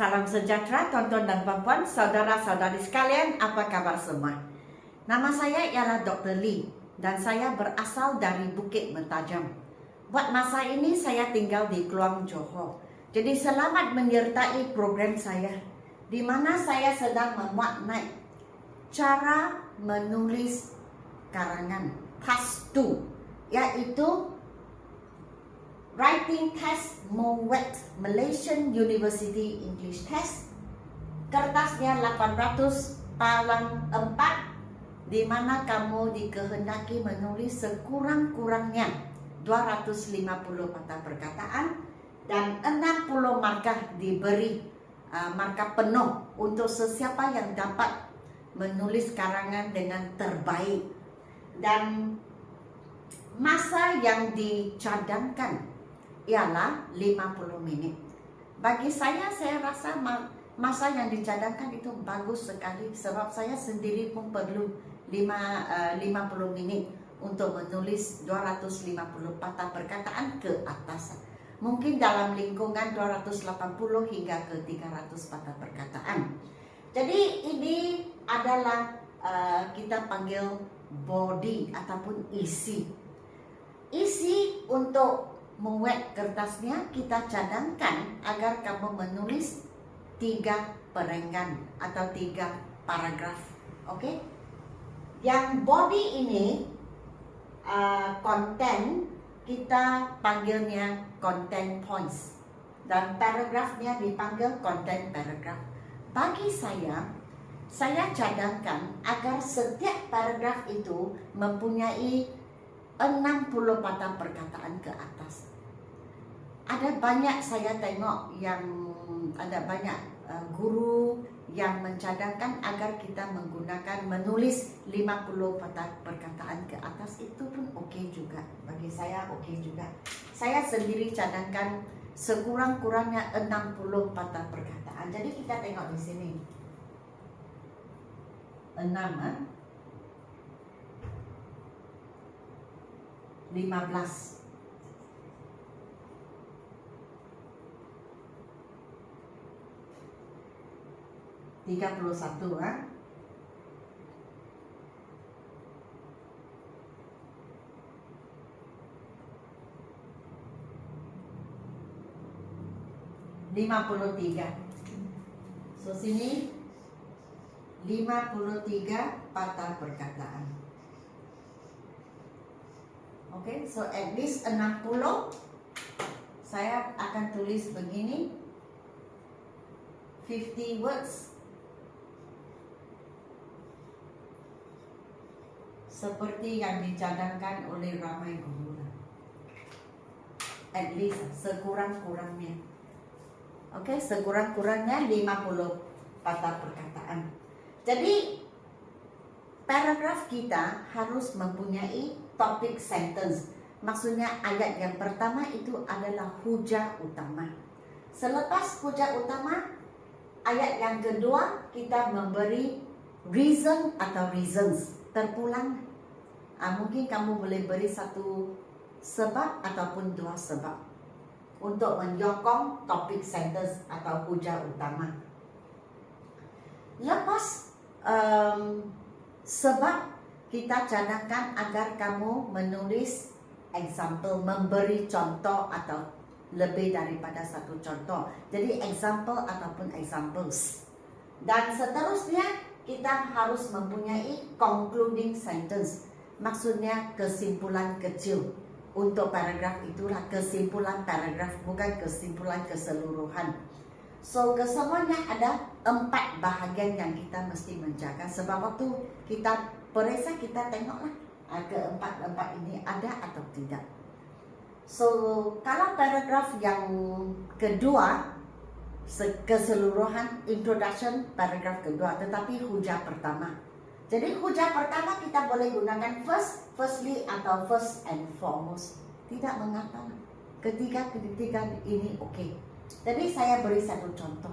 Salam sejahtera tuan-tuan dan puan-puan, saudara-saudari sekalian, apa kabar semua? Nama saya ialah Dr. Lee dan saya berasal dari Bukit Mentajam. Buat masa ini saya tinggal di Kluang Johor. Jadi selamat menyertai program saya di mana saya sedang memuat naik cara menulis karangan Task 2, yaitu Writing Test MOWET Malaysian University English Test. Kertasnya 800 palang 4, di mana kamu dikehendaki menulis sekurang-kurangnya 250 patah perkataan dan 60 markah diberi markah penuh untuk sesiapa yang dapat menulis karangan dengan terbaik. Dan masa yang dicadangkan ialah 50 minit. Bagi saya rasa masa yang dicadangkan itu bagus sekali, sebab saya sendiri pun perlu 50 minit untuk menulis 250 patah perkataan ke atas. Mungkin dalam lingkungan 280 hingga ke 300 patah perkataan. Jadi ini adalah kita panggil body ataupun isi. Isi untuk membuat kertasnya kita cadangkan agar kamu menulis 3 perenggan atau 3 paragraf. Oke? Yang body ini konten kita panggilnya content points dan paragrafnya dipanggil content paragraf. Bagi saya cadangkan agar setiap paragraf itu mempunyai 60 patah perkataan ke atas. Ada banyak saya tengok yang ada banyak guru yang mencadangkan agar kita menggunakan menulis 50 patah perkataan ke atas. Itu pun okey juga. Bagi saya okey juga. Saya sendiri cadangkan sekurang-kurangnya 60 patah perkataan. Jadi kita tengok di sini. 6, 15. 31, 53. So sini 53 patah perkataan. Okay, so at least 60. Saya akan tulis begini, 50 words. Seperti yang dicadangkan oleh ramai guru. At least sekurang-kurangnya. Oke, sekurang-kurangnya 50 patah perkataan. Jadi paragraf kita harus mempunyai topik sentence. Maksudnya ayat yang pertama itu adalah hujah utama. Selepas hujah utama, ayat yang kedua kita memberi reason atau reasons, terpulang. Mungkin kamu boleh beri satu sebab ataupun 2 sebab untuk menyokong topik sentence atau hujah utama. Lepas sebab, kita cadangkan agar kamu menulis example, memberi contoh atau lebih daripada satu contoh. Jadi example ataupun examples. Dan seterusnya kita harus mempunyai concluding sentence. Maksudnya kesimpulan kecil. Untuk paragraf itulah kesimpulan paragraf, bukan kesimpulan keseluruhan. So kesemuanya ada 4 bahagian yang kita mesti menjaga. Sebab waktu kita periksa, kita tengoklah keempat ini ada atau tidak. So kalau paragraf yang kedua, keseluruhan introduction paragraf kedua, tetapi hujah pertama. Jadi hujah pertama kita boleh gunakan firstly atau first and foremost. Tidak mengapa. Ketiga ini okey. Jadi saya beri satu contoh.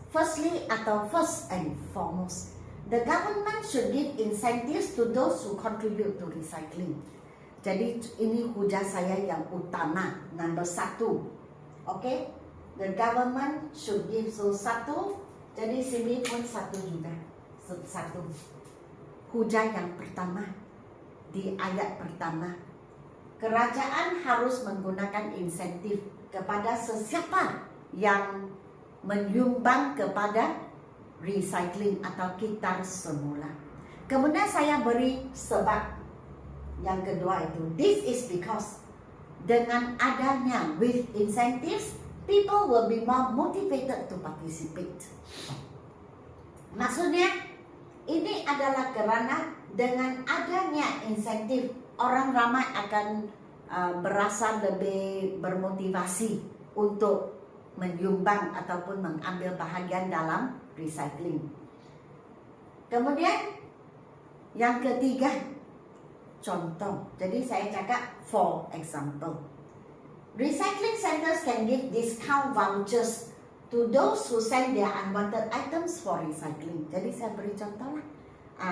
Firstly atau first and foremost. The government should give incentives to those who contribute to recycling. Jadi ini hujah saya yang utama, number 1. Okey? The government should give. So satu, jadi sini pun satu juga. Satu. Hujah yang pertama di ayat pertama. Kerajaan harus menggunakan insentif kepada sesiapa yang menyumbang kepada recycling atau kitar semula. Kemudian saya beri sebab yang kedua itu. This is because dengan adanya with incentives, people will be more motivated to participate. Maksudnya, ini adalah karena dengan adanya insentif, orang ramai akan berasa lebih bermotivasi untuk menyumbang ataupun mengambil bahagian dalam recycling. Kemudian, yang ketiga, contoh. Jadi saya cakap for example. Recycling centers can give discount vouchers to those who send their unwanted items for recycling. Jadi saya beri contoh lah.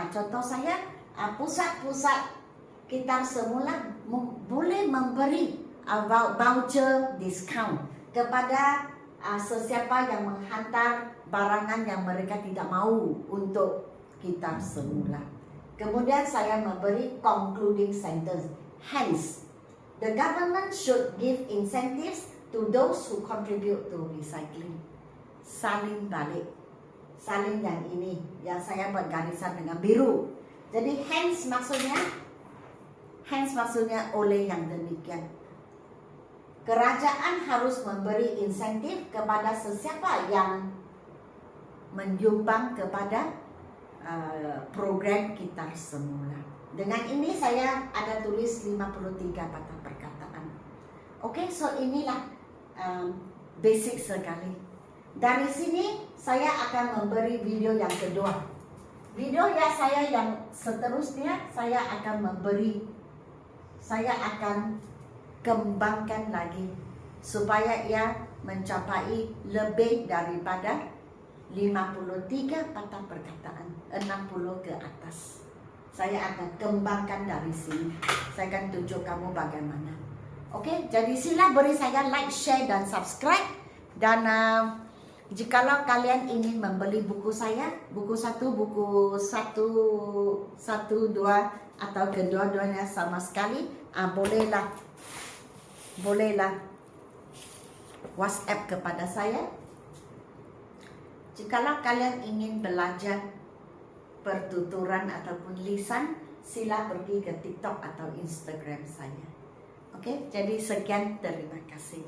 Contoh saya, pusat-pusat kitar semula boleh memberi voucher discount kepada sesiapa yang menghantar barangan yang mereka tidak mau untuk kitar semula. Kemudian saya memberi concluding sentence. Hence, the government should give incentives to those who contribute to recycling. Salin balik. Salin yang ini, yang saya buat garisan dengan biru. Jadi hence maksudnya oleh yang demikian. Kerajaan harus memberi insentif kepada sesiapa yang menyumbang kepada program kitar semula. Dengan ini saya ada tulis 53 patah perkataan. Oke, so inilah basic sekali. Dari sini saya akan memberi video yang kedua. Video ya saya yang seterusnya saya akan kembangkan lagi supaya ia mencapai lebih daripada 53 patah perkataan, 60 ke atas. Saya akan kembangkan dari sini. Saya akan tunjuk kamu bagaimana. Oke, jadi sila beri saya like, share dan subscribe. Dan jikalau kalian ingin membeli buku saya, buku 1, buku 1, 2 atau kedua-duanya sama sekali, bolehlah WhatsApp kepada saya. Jikalau kalian ingin belajar pertuturan ataupun lisan, sila pergi ke TikTok atau Instagram saya. Oke, jadi sekian, terima kasih.